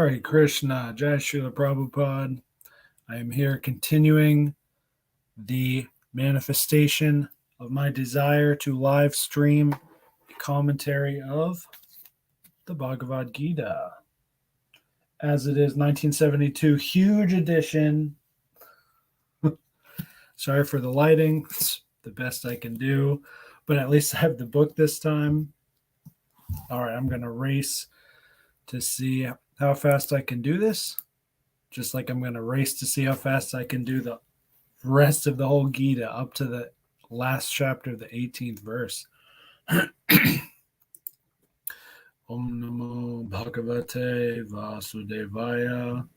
Hare Krishna, Jai Srila Prabhupada. I am here continuing the manifestation of my desire to live stream a commentary of the Bhagavad Gita. As it is 1972, huge edition. Sorry for the lighting. It's the best I can do, but at least I have the book this time. All right, I'm going to race to see how fast I can do this, just like I'm going to race to see how fast I can do the rest of the whole Gita up to the last chapter, the 18th verse. Om Namo Bhagavate Vasudevaya.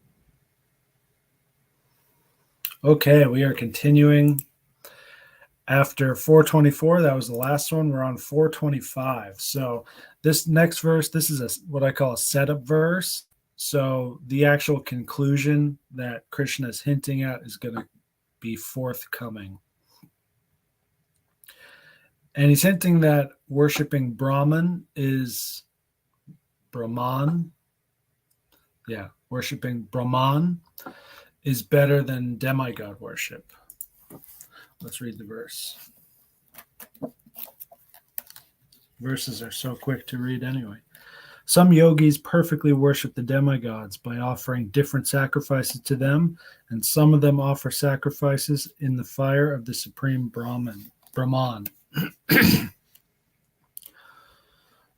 Okay, we are continuing after 424. That was the last one. We're on 425. So this next verse, this is what I call a setup verse. So the actual conclusion that Krishna is hinting at is going to be forthcoming. And he's hinting that worshiping Brahman is Brahman. Yeah, worshiping Brahman is better than demigod worship. Let's read the verse. Verses are so quick to read anyway. Some yogis perfectly worship the demigods by offering different sacrifices to them, and some of them offer sacrifices in the fire of the supreme Brahman.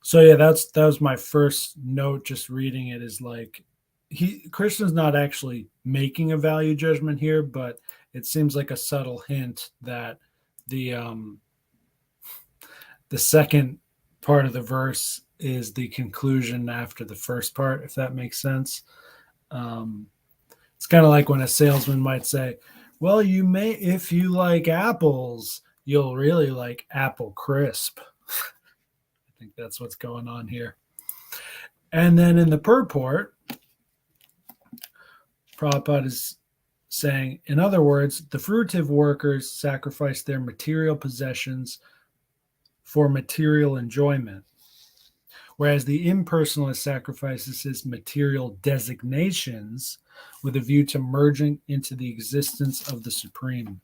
So yeah, that was my first note. Just reading it is like Krishna's not actually making a value judgment here, but it seems like a subtle hint that the second part of the verse is the conclusion after the first part, if that makes sense. It's kind of like when a salesman might say, well, you may, if you like apples, you'll really like apple crisp. I think that's what's going on here. And then in the purport, Prabhupada is saying, in other words, the fruitive workers sacrifice their material possessions for material enjoyment, whereas the impersonalist sacrifices his material designations with a view to merging into the existence of the Supreme.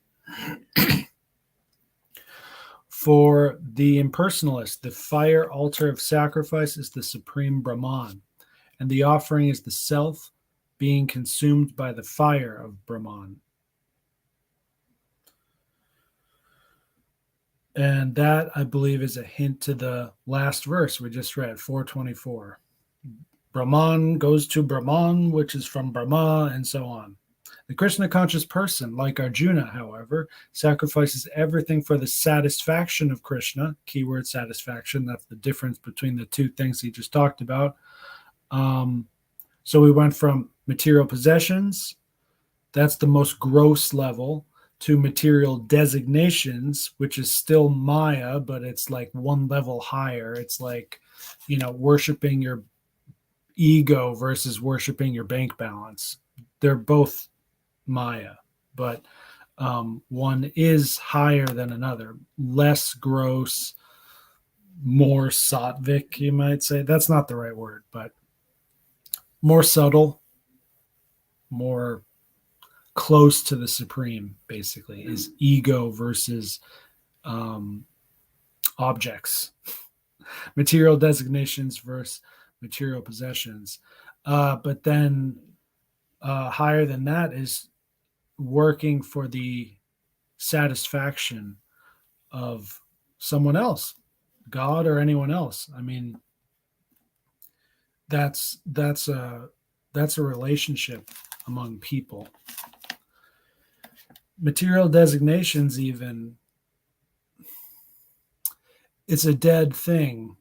For the impersonalist, the fire altar of sacrifice is the Supreme Brahman, and the offering is the self being consumed by the fire of Brahman. And that, I believe, is a hint to the last verse we just read, 424. Brahman goes to Brahman, which is from Brahma, and so on. The Krishna-conscious person, like Arjuna, however, sacrifices everything for the satisfaction of Krishna. Keyword satisfaction, that's the difference between the two things he just talked about. So we went from material possessions, that's the most gross level, to material designations, which is still Maya, but it's like one level higher. It's like, worshiping your ego versus worshiping your bank balance. They're both Maya, but one is higher than another, less gross, more sattvic, you might say. That's not the right word, but more subtle, more close to the Supreme, basically, is ego versus objects. Material designations versus material possessions. But then higher than that is working for the satisfaction of someone else, God or anyone else. I mean, that's a relationship among people. Material designations, even, it's a dead thing.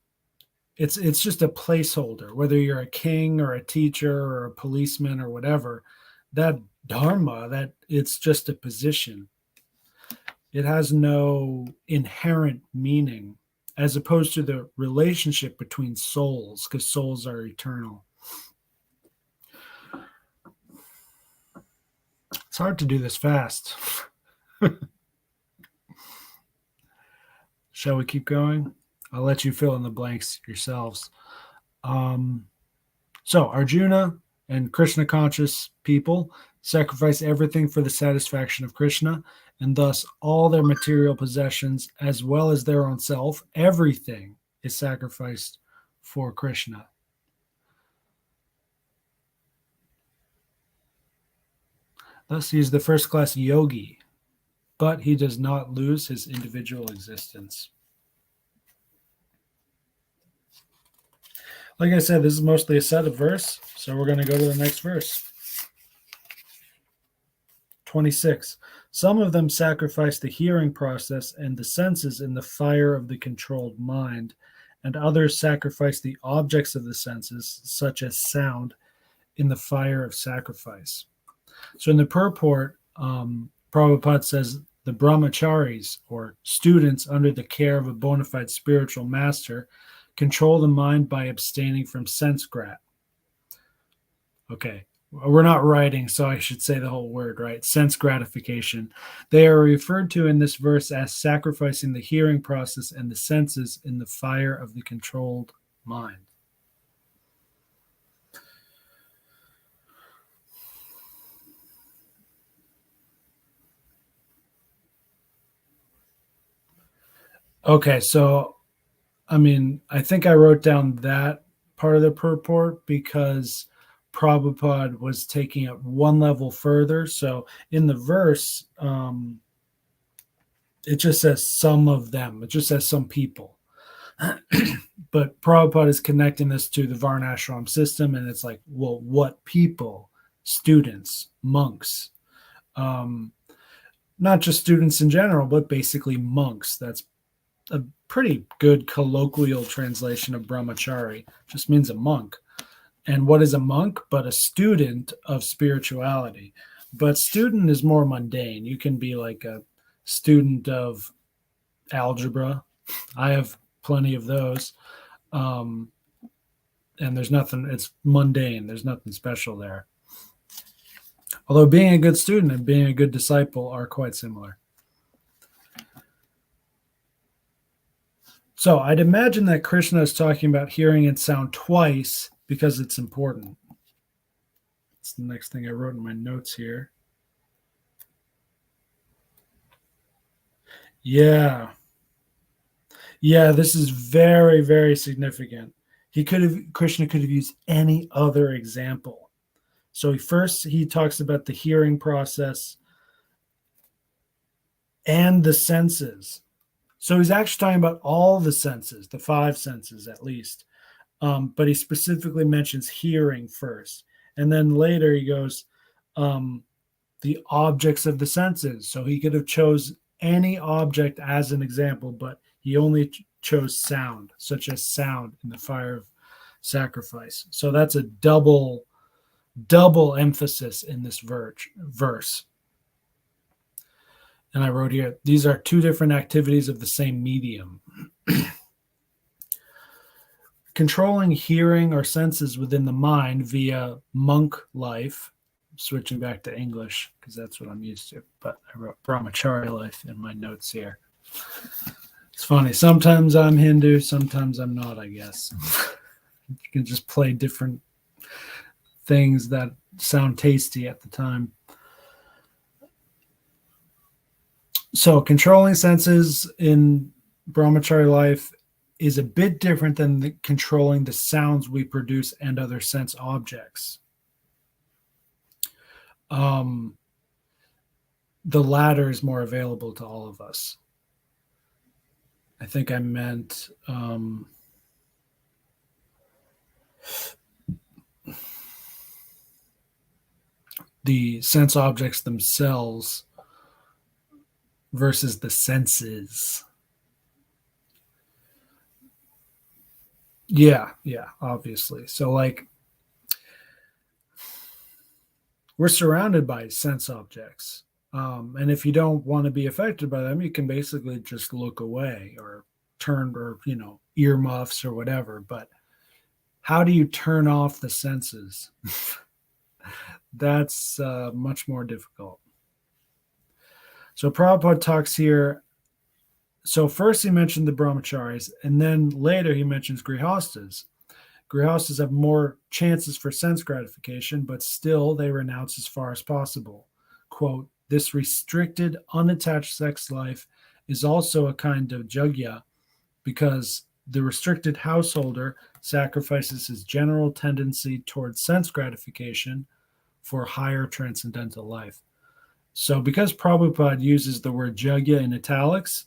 It's just a placeholder. Whether you're a king or a teacher or a policeman or whatever, that dharma, that it's just a position. It has no inherent meaning, as opposed to the relationship between souls, because souls are eternal. It's hard to do this fast. Shall we keep going? I'll let you fill in the blanks yourselves. So Arjuna And Krishna conscious people sacrifice everything for the satisfaction of Krishna, and thus all their material possessions, as well as their own self, everything is sacrificed for Krishna. Thus, he is the first class yogi, but he does not lose his individual existence. Like I said, this is mostly a set of verse, so we're going to go to the next verse. 26. Some of them sacrifice the hearing process and the senses in the fire of the controlled mind, and others sacrifice the objects of the senses, such as sound, in the fire of sacrifice. So in the purport, Prabhupada says the brahmacharis, or students under the care of a bona fide spiritual master, control the mind by abstaining from sense grat. Okay, we're not writing, so I should say the whole word, right? Sense gratification. They are referred to in this verse as sacrificing the hearing process and the senses in the fire of the controlled mind. Okay, so I think I wrote down that part of the purport because Prabhupada was taking it one level further. So in the verse, it just says some of them. It just says some people. But Prabhupada is connecting this to the Varnashram system, and it's like, well, what people? Students, monks. Not just students in general, but basically monks. That's a pretty good colloquial translation of brahmachari. Just means a monk. And what is a monk but a student of spirituality? But student is more mundane. You can be like a student of algebra. I have plenty of those. And there's nothing, it's mundane. There's nothing special there. Although being a good student and being a good disciple are quite similar. So I'd imagine that Krishna is talking about hearing and sound twice because it's important. That's the next thing I wrote in my notes here. Yeah, this is very, very significant. Krishna could have used any other example. So first he talks about the hearing process and the senses. So he's actually talking about all the senses, the 5 senses at least. But he specifically mentions hearing first. And then later he goes, the objects of the senses. So he could have chose any object as an example, but he only chose sound, such as sound in the fire of sacrifice. So that's a double emphasis in this verse. And I wrote here, these are 2 different activities of the same medium. Controlling hearing or senses within the mind via monk life, switching back to English because that's what I'm used to, but I wrote brahmachari life in my notes here. It's funny. Sometimes I'm Hindu, sometimes I'm not, I guess. You can just play different things that sound tasty at the time. So controlling senses in brahmachari life is a bit different than controlling the sounds we produce and other sense objects. The latter is more available to all of us. I think I meant the sense objects themselves versus the senses. Yeah, obviously. So like we're surrounded by sense objects. And if you don't want to be affected by them, you can basically just look away or turn or, earmuffs or whatever. But how do you turn off the senses? That's much more difficult. So Prabhupada talks here. So first he mentioned the brahmacharis, and then later he mentions grihastas. Grihastas have more chances for sense gratification, but still they renounce as far as possible. Quote, this restricted, unattached sex life is also a kind of jugya because the restricted householder sacrifices his general tendency towards sense gratification for higher transcendental life. So because Prabhupada uses the word jugya in italics,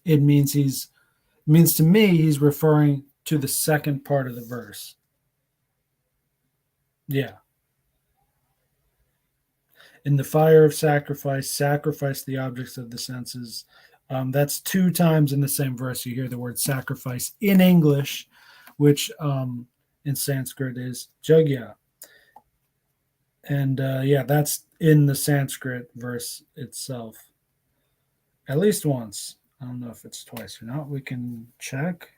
it means to me he's referring to the second part of the verse. Yeah. In the fire of sacrifice, sacrifice the objects of the senses. That's 2 times in the same verse you hear the word sacrifice in English, which in Sanskrit is jagya. And yeah, that's in the Sanskrit verse itself. At least once. I don't know if it's twice or not. We can check.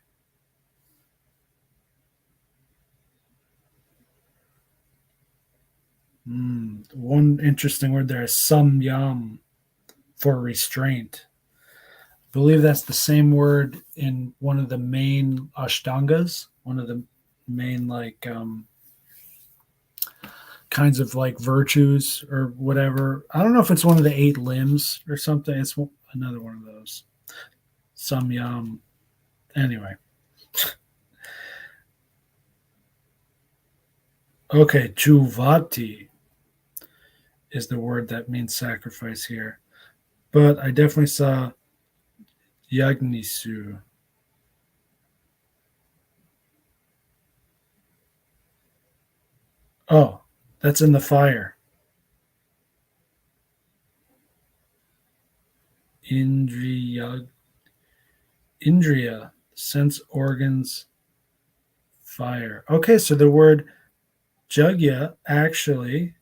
One interesting word there is samyam for restraint. I believe that's the same word in one of the main ashtangas, one of the main kinds of like virtues or whatever. I don't know if it's one of the 8 limbs or something. It's another one of those. Samyam. Anyway. Okay, juvati is the word that means sacrifice here. But I definitely saw yagnisu. Oh, that's in the fire. Indriya, sense organs, fire. Okay, so the word jagya actually,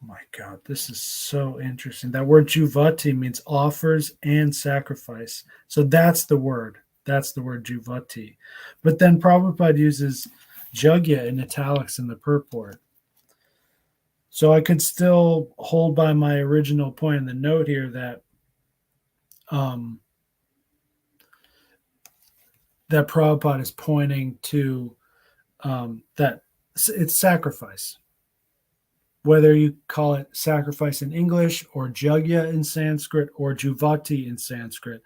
oh my God, this is so interesting. That word juvati means offers and sacrifice. So that's the word. That's the word juvati. But then Prabhupada uses jagya in italics in the purport. So I could still hold by my original point in the note here that that Prabhupada is pointing to that it's sacrifice. Whether you call it sacrifice in English or jagya in Sanskrit or juvati in Sanskrit,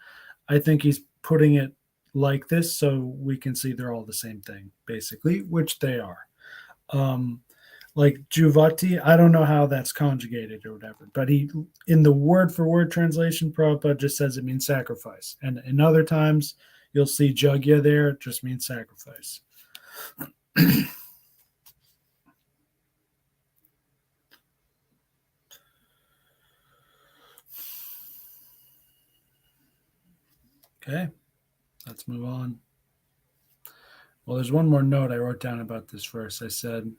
I think he's putting it like this so we can see they're all the same thing, basically, which they are. Like juvati, I don't know how that's conjugated or whatever, but he, in the word for word translation, Prabhupada just says it means sacrifice. And in other times, you'll see jagya there, it just means sacrifice. Okay, let's move on. Well, there's one more note I wrote down about this verse. I said,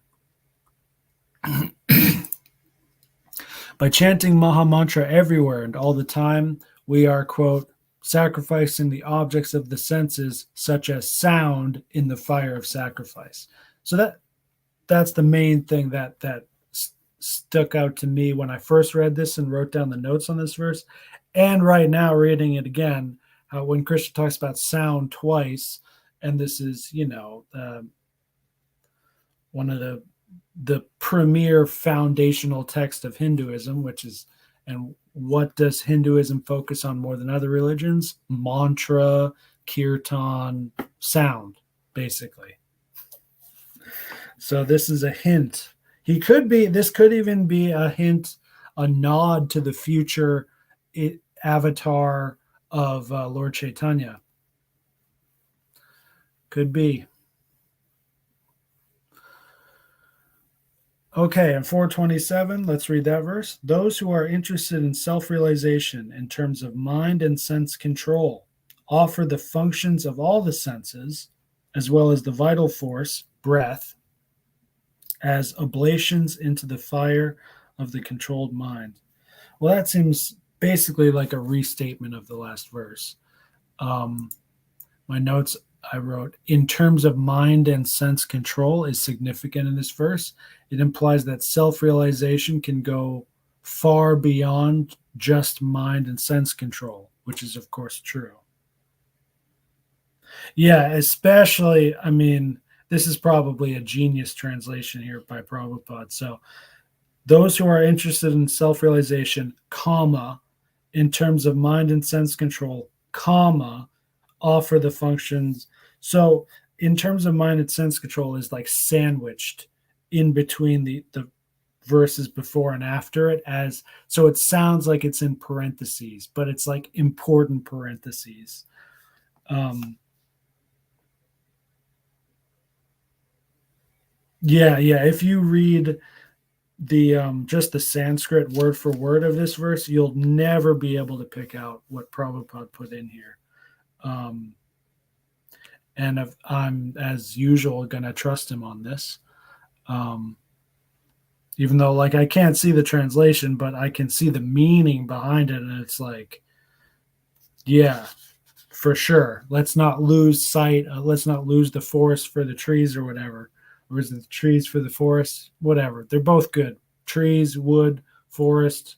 by chanting Maha Mantra everywhere and all the time, we are, quote, sacrificing the objects of the senses, such as sound, in the fire of sacrifice. So that's the main thing that stuck out to me when I first read this and wrote down the notes on this verse. And right now, reading it again, when Krishna talks about sound twice, and this is, one of the premier foundational text of Hinduism, which is, and what does Hinduism focus on more than other religions? Mantra, kirtan, sound, basically. So this is a hint. This could even be a hint, a nod to the future avatar of Lord Chaitanya. Could be. Okay, and 427, let's read that verse. Those who are interested in self-realization in terms of mind and sense control offer the functions of all the senses, as well as the vital force, breath, as oblations into the fire of the controlled mind. Well, that seems basically like a restatement of the last verse. My notes I wrote, in terms of mind and sense control, is significant in this verse. It implies that self-realization can go far beyond just mind and sense control, which is, of course, true. Yeah, especially, I mean, this is probably a genius translation here by Prabhupada. So, those who are interested in self realization, comma, in terms of mind and sense control, comma, offer the functions. So, in terms of mind and sense control, is like sandwiched in between the verses before and after it, as so it sounds like it's in parentheses, but it's like important parentheses. Um, yeah, yeah. If you read the just the Sanskrit word for word of this verse, you'll never be able to pick out what Prabhupada put in here. Um, and if I'm, as usual, going to trust him on this. Um, Even though, like, I can't see the translation, but I can see the meaning behind it, and it's like, yeah, for sure. Let's not lose sight. Let's not lose the forest for the trees or whatever. Or is it the trees for the forest? Whatever. They're both good. Trees, wood, forest.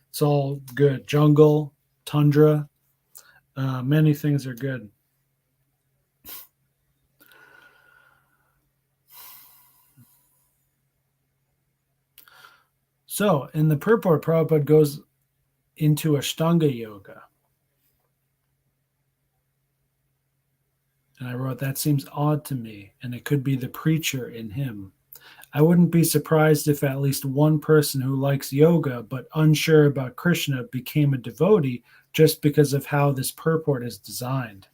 It's all good. Jungle, tundra. Many things are good. So in the purport, Prabhupada goes into Ashtanga yoga. And I wrote, that seems odd to me, and it could be the preacher in him. I wouldn't be surprised if at least one person who likes yoga but unsure about Krishna became a devotee just because of how this purport is designed.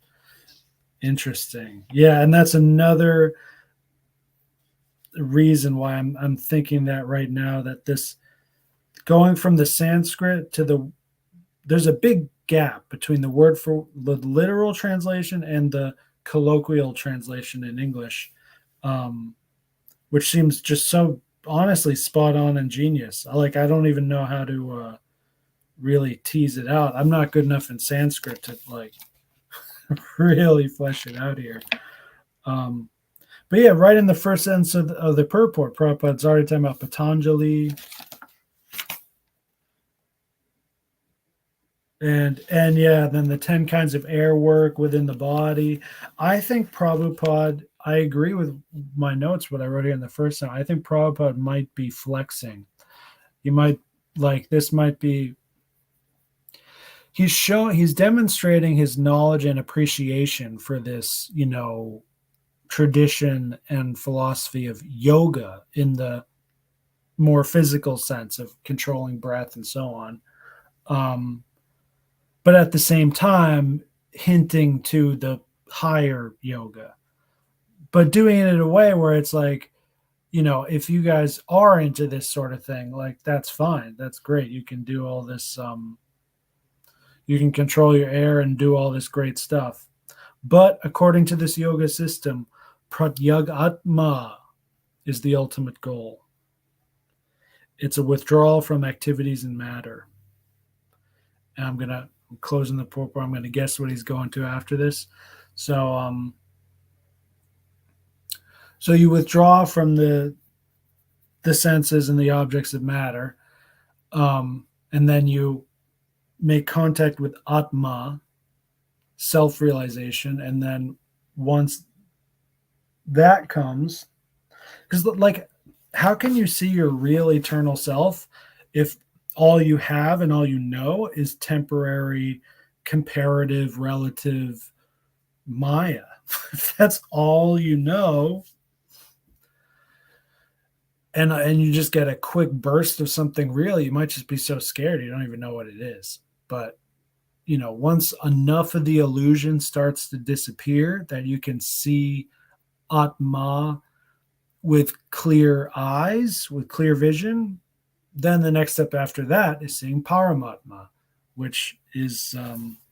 Interesting. Yeah, and that's another reason why I'm thinking that right now, that this going from the Sanskrit to there's a big gap between the word for the literal translation and the colloquial translation in English. Um, which seems just so honestly spot on and genius. I don't even know how to really tease it out. I'm not good enough in Sanskrit to like really flesh it out here. Um, but yeah, right in the first sentence of the purport, Prabhupada's already talking about Patanjali and yeah, then the 10 kinds of air work within the body. I think Prabhupada, I agree with my notes, what I wrote here in the first time. I think Prabhupada might be flexing. He might, like, this might be, he's demonstrating his knowledge and appreciation for this, tradition and philosophy of yoga in the more physical sense of controlling breath and so on. But at the same time, hinting to the higher yoga, but doing it in a way where it's like, if you guys are into this sort of thing, like, that's fine. That's great. You can do all this. You can control your air and do all this great stuff. But according to this yoga system, pratyagatma is the ultimate goal. It's a withdrawal from activities and matter. And I'm closing the purport. I'm gonna guess what he's going to after this. So you withdraw from the senses and the objects of matter, and then you make contact with Atma, self-realization, and then once that comes, because, like, how can you see your real eternal self if all you have and all you know is temporary, comparative, relative Maya? If that's all you know, and you just get a quick burst of something real, you might just be so scared you don't even know what it is. But once enough of the illusion starts to disappear that you can see Atma with clear eyes, with clear vision, then the next step after that is seeing Paramatma, which is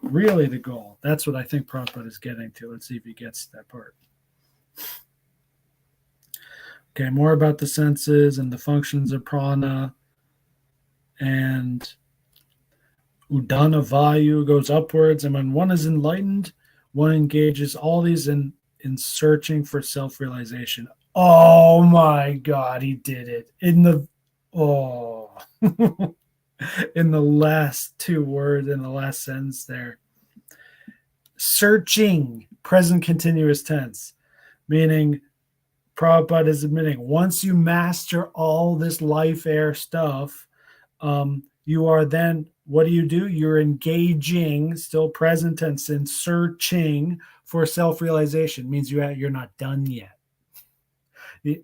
really the goal. That's what I think Prabhupada is getting to. Let's see if he gets that part. Okay, more about the senses and the functions of prana. And Udana Vayu goes upwards. And when one is enlightened, one engages all these in searching for self-realization. Oh my God, he did it. In the in the last two words in the last sentence there. Searching present continuous tense, meaning Prabhupada is admitting once you master all this life air stuff, you are then, what do? You're engaging, still present tense, in searching for self-realization. Means you're not done yet.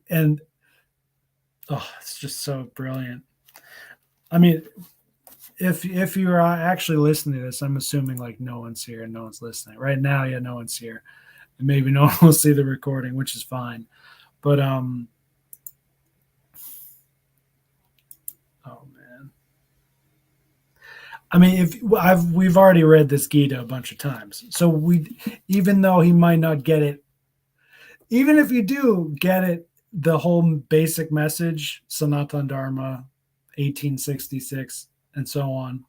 And it's just so brilliant. I mean, if you're actually listening to this, I'm assuming like no one's here and no one's listening right now. Yeah, no one's here, and maybe no one will see the recording, which is fine. But oh man, I mean, we've already read this Gita a bunch of times, so even though he might not get it, even if you do get it, the whole basic message, Sanatana Dharma, 1866, and so on,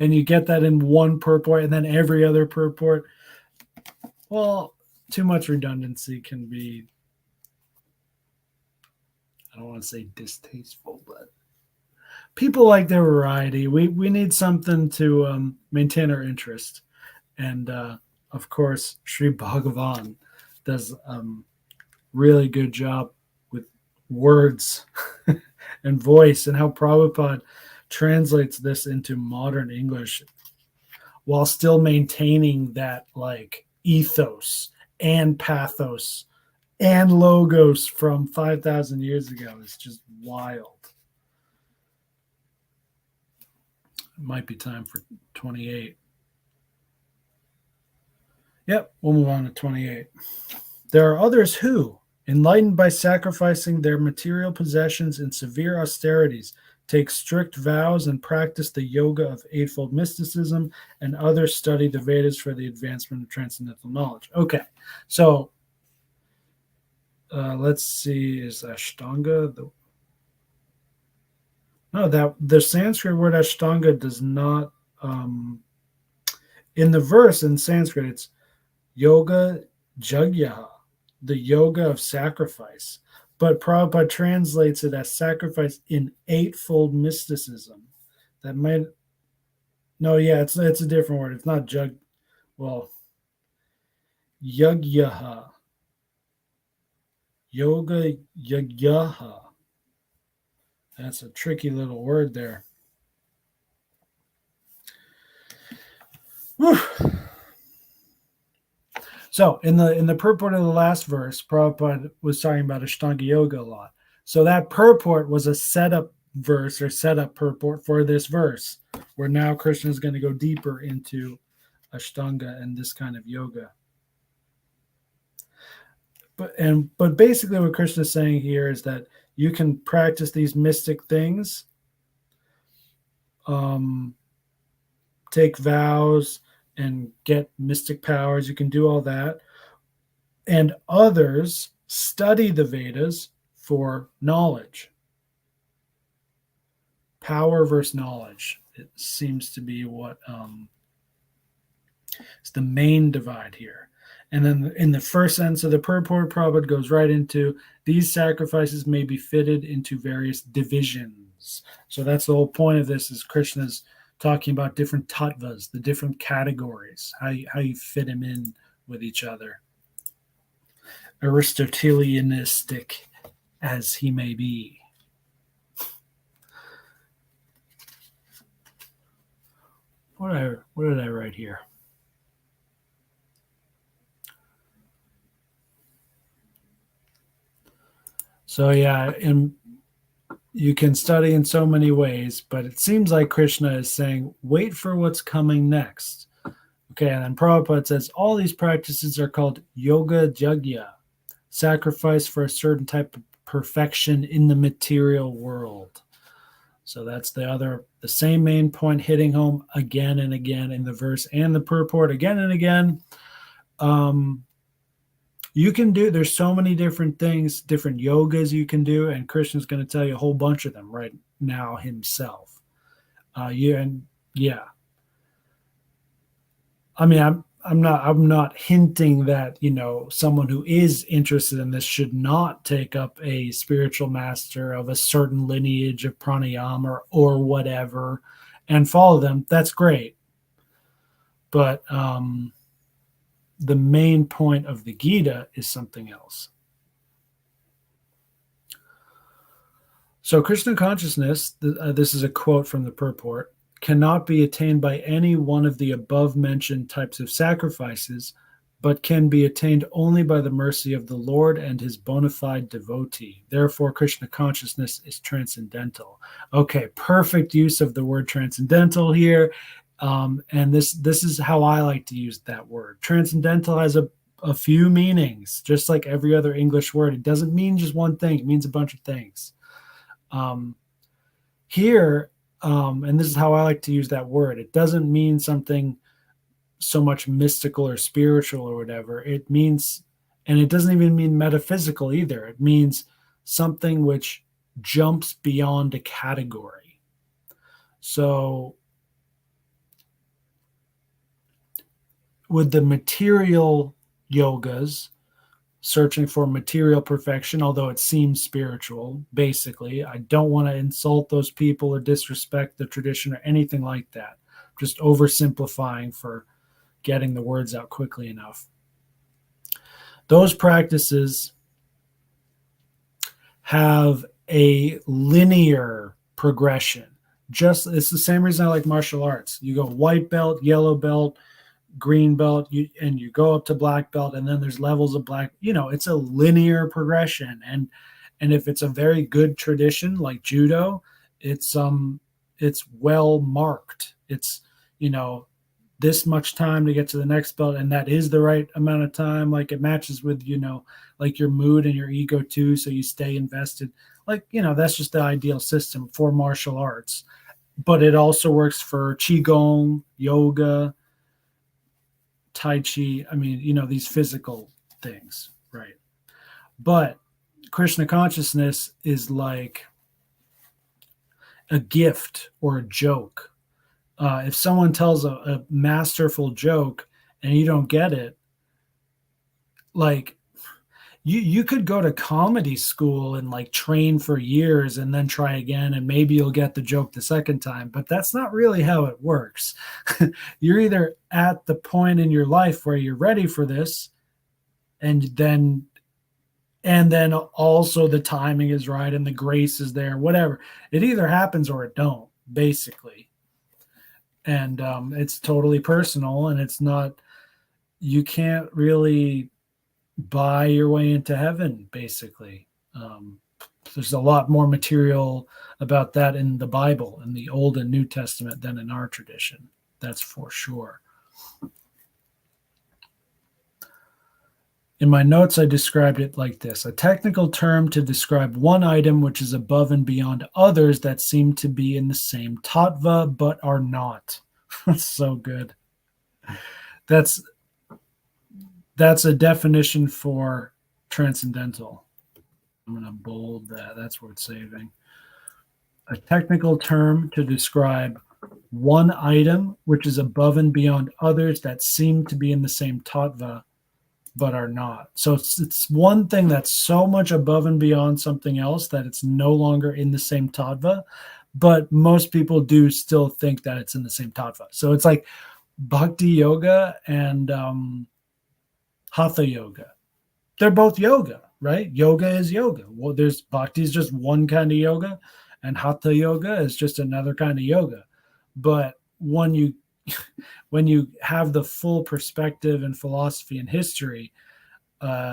and you get that in one purport, and then every other purport. Well, too much redundancy can be, I don't want to say distasteful, but people like their variety. We need something to maintain our interest. And of course, Sri Bhagavan does really good job with words and voice, and how Prabhupada translates this into modern English while still maintaining that like ethos and pathos and logos from 5,000 years ago. It's just wild. It might be time for 28. Yep, we'll move on to 28. There are others who, enlightened by sacrificing their material possessions in severe austerities, take strict vows and practice the yoga of eightfold mysticism, and others study the Vedas for the advancement of transcendental knowledge. Okay, so let's see, is Ashtanga the Sanskrit word Ashtanga does not, in the verse in Sanskrit, it's yoga jagyaha, the yoga of sacrifice. But Prabhupada translates it as sacrifice in eightfold mysticism. That might, no, yeah, it's a different word. It's not yagyaha. Yoga yagyaha. That's a tricky little word there. Whew. So in the purport of the last verse, Prabhupada was talking about Ashtanga Yoga a lot. So that purport was a setup verse or setup purport for this verse, where now Krishna is going to go deeper into Ashtanga and this kind of yoga. But basically what Krishna is saying here is that you can practice these mystic things, take vows and get mystic powers. You can do all that. And others study the Vedas for knowledge. Power versus knowledge. It seems to be what is the main divide here. And then in the first sentence of the purport, Prabhupada goes right into these sacrifices may be fitted into various divisions. So that's the whole point of this, is Krishna's talking about different tattvas, the different categories, how you fit them in with each other. Aristotelianistic as he may be. What did I write here? So yeah, and you can study in so many ways, but it seems like Krishna is saying, wait for what's coming next. Okay, and then Prabhupada says, all these practices are called yoga jagya, sacrifice for a certain type of perfection in the material world. So that's the same main point hitting home again and again in the verse and the purport again and again. You can do, there's so many different things, different yogas you can do, and Krishna's going to tell you a whole bunch of them right now himself. I mean, I'm not hinting that, someone who is interested in this should not take up a spiritual master of a certain lineage of pranayama or whatever and follow them. That's great. But the main point of the Gita is something else. So Krishna consciousness, this is a quote from the purport, cannot be attained by any one of the above mentioned types of sacrifices, but can be attained only by the mercy of the Lord and his bona fide devotee. Therefore, Krishna consciousness is transcendental. Okay, perfect use of the word transcendental here. And this is how I like to use that word. Transcendental has a few meanings, just like every other English word. It doesn't mean just one thing, it means a bunch of things. Here, and this is how I like to use that word, it doesn't mean something so much mystical or spiritual or whatever. It means, and it doesn't even mean metaphysical either. It means something which jumps beyond a category. So with the material yogas, searching for material perfection, although it seems spiritual, basically. I don't want to insult those people or disrespect the tradition or anything like that. Just oversimplifying for getting the words out quickly enough. Those practices have a linear progression. Just it's the same reason I like martial arts. You go white belt, yellow belt, green belt, and you go up to black belt, and then there's levels of black. It's a linear progression, and if it's a very good tradition like judo, it's well marked. It's this much time to get to the next belt, and that is the right amount of time. Like it matches with like your mood and your ego too, so you stay invested. Like that's just the ideal system for martial arts, but it also works for qigong, yoga, Tai Chi. I mean, these physical things, right? But Krishna consciousness is like a gift or a joke. If someone tells a masterful joke and you don't get it, like you could go to comedy school and like train for years and then try again, and maybe you'll get the joke the second time, but that's not really how it works. You're either at the point in your life where you're ready for this, and then also the timing is right and the grace is there, whatever. It either happens or it don't, basically. And it's totally personal, and it's not, you can't really buy your way into heaven, basically. There's a lot more material about that in the Bible, in the Old and New Testament, than in our tradition. That's for sure. In my notes, I described it like this: a technical term to describe one item which is above and beyond others that seem to be in the same tattva but are not. That's so good. That's a definition for transcendental. I'm going to bold that. That's worth saving. A technical term to describe one item which is above and beyond others that seem to be in the same tattva but are not. So it's one thing that's so much above and beyond something else that it's no longer in the same tattva, but most people do still think that it's in the same tattva. So it's like bhakti yoga and hatha yoga. They're both yoga, right? Yoga is yoga. Well, there's bhakti is just one kind of yoga, and hatha yoga is just another kind of yoga. But when you have the full perspective and philosophy and history,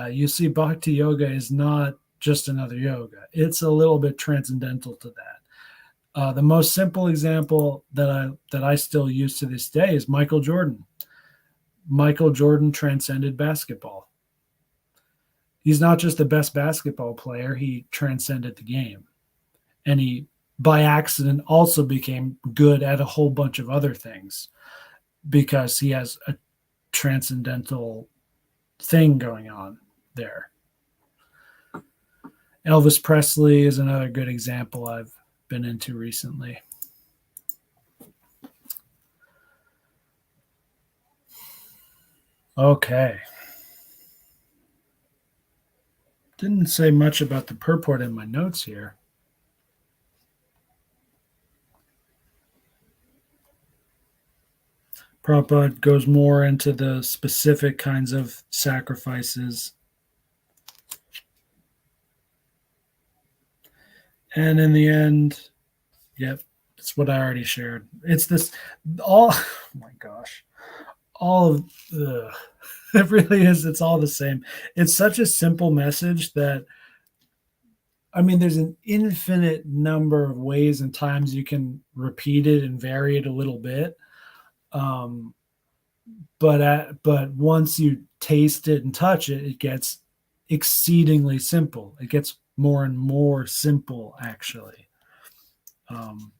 you see bhakti yoga is not just another yoga. It's a little bit transcendental to that. The most simple example that I still use to this day is Michael Jordan. Michael Jordan transcended basketball. He's not just the best basketball player, he transcended the game. And he, by accident, also became good at a whole bunch of other things because he has a transcendental thing going on there. Elvis Presley is another good example I've been into recently. Okay. Didn't say much about the purport in my notes here. Prabhupada goes more into the specific kinds of sacrifices. And in the end, yep, it's what I already shared. It's this all, oh my gosh, all of, it really is. It's all the same. It's such a simple message that, I mean, there's an infinite number of ways and times you can repeat it and vary it a little bit. Um, but once you taste it and touch it, it gets exceedingly simple. It gets more and more simple, actually, um,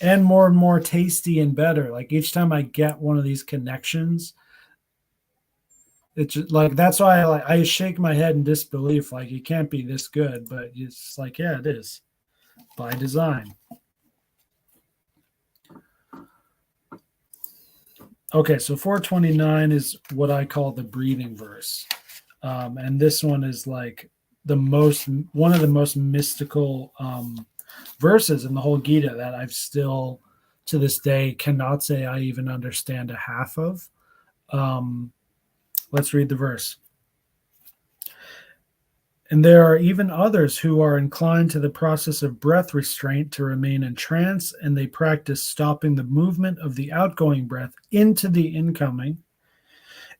and more tasty and better. Like each time I get one of these connections, it's just, like that's why I shake my head in disbelief. Like it can't be this good, but it's like yeah, it is by design. Okay, so 429 is what I call the breathing verse. And this one is like one of the most mystical verses in the whole Gita that I've still to this day cannot say I even understand a half of. Let's read the verse. And there are even others who are inclined to the process of breath restraint to remain in trance, and they practice stopping the movement of the outgoing breath into the incoming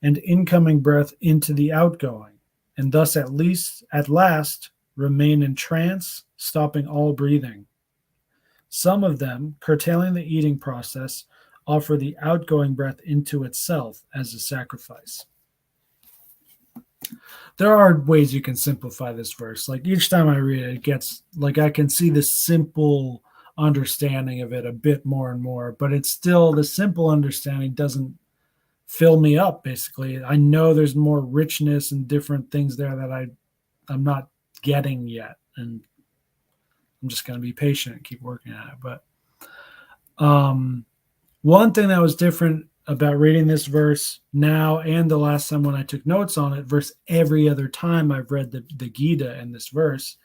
and incoming breath into the outgoing, and thus at last remain in trance, stopping all breathing. Some of them, curtailing the eating process, offer the outgoing breath into itself as a sacrifice. There are ways you can simplify this verse. Like each time I read it, it gets like I can see the simple understanding of it a bit more and more, but it's still the simple understanding doesn't fill me up. Basically, I know there's more richness and different things there that I'm not getting yet, and I'm just going to be patient and keep working at it. But one thing that was different about reading this verse now and the last time when I took notes on it, versus every other time I've read the Gita in this verse,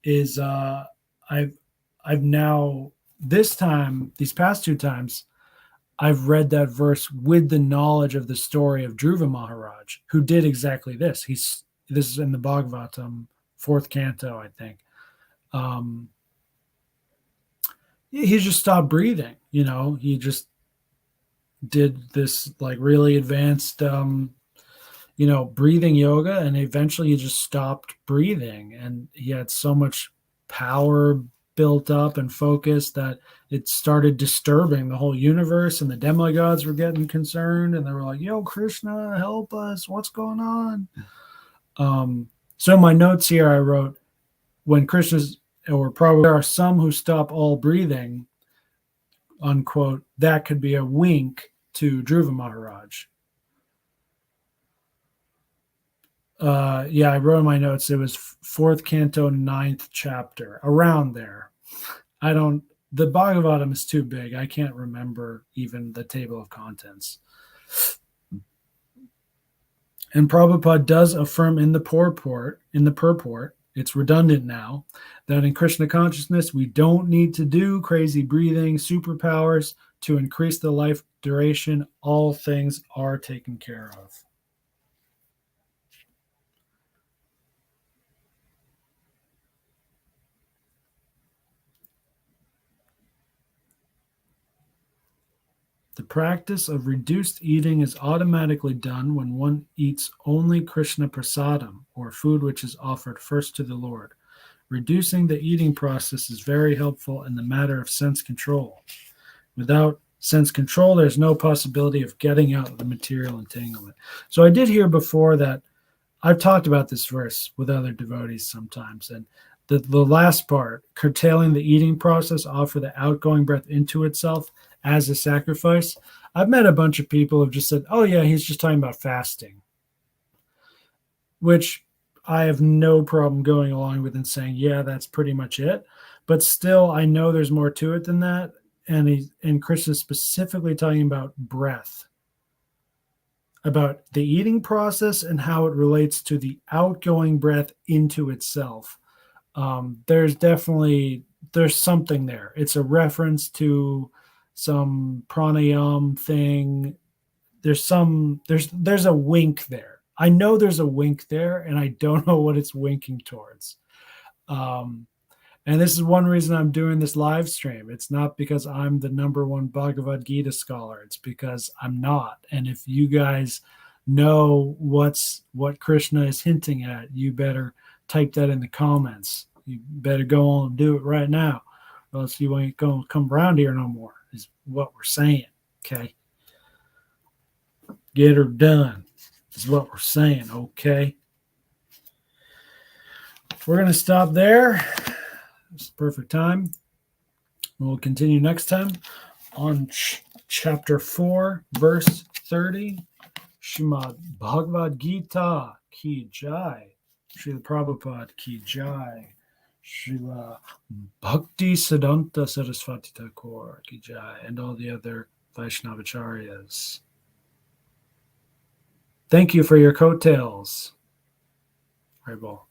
is I've now this time, these past two times, I've read that verse with the knowledge of the story of Dhruva Maharaj, who did exactly this. This is in the Bhagavatam, fourth canto, I think. He just stopped breathing. He just did this like really advanced, breathing yoga, and eventually he just stopped breathing, and he had so much power built up and focused that it started disturbing the whole universe, and the demigods were getting concerned, and they were like, yo, Krishna, help us, what's going on? So in my notes here I wrote, when Krishna's, or probably there are some who stop all breathing, unquote, that could be a wink to Dhruva Maharaj. I wrote in my notes it was fourth canto, 9th chapter, around there. The Bhagavatam is too big. I can't remember even the table of contents. And Prabhupada does affirm in the purport, it's redundant now, that in Krishna consciousness, we don't need to do crazy breathing, superpowers to increase the life duration. All things are taken care of. The practice of reduced eating is automatically done when one eats only Krishna prasadam, or food which is offered first to the Lord. Reducing the eating process is very helpful in the matter of sense control. Without sense control, there's no possibility of getting out of the material entanglement. So I did hear before that I've talked about this verse with other devotees sometimes, and the last part, curtailing the eating process, offer the outgoing breath into itself as a sacrifice. I've met a bunch of people who've just said, oh yeah, he's just talking about fasting, which I have no problem going along with and saying, yeah, that's pretty much it. But still, I know there's more to it than that. And Chris is specifically talking about breath, about the eating process and how it relates to the outgoing breath into itself. There's something there. It's a reference to some pranayam thing there's a wink there. I know there's a wink there, and I don't know what it's winking towards. And this is one reason I'm doing this live stream. It's not because I'm the number one Bhagavad Gita scholar. It's because I'm not. And if you guys know what Krishna is hinting at, you better type that in the comments. You better go on and do it right now, or else you ain't going to come around here no more, is what we're saying. Okay? Get her done is what we're saying. Okay? We're going to stop there. It's the perfect time. We'll continue next time on chapter 4, verse 30. Shrimad Bhagavad Gita ki jai. Srila Prabhupada ki jai. Srila Bhakti Siddhanta Saraswati Thakur ki jai. And all the other Vaishnavacharyas. Thank you for your coattails. Haribol.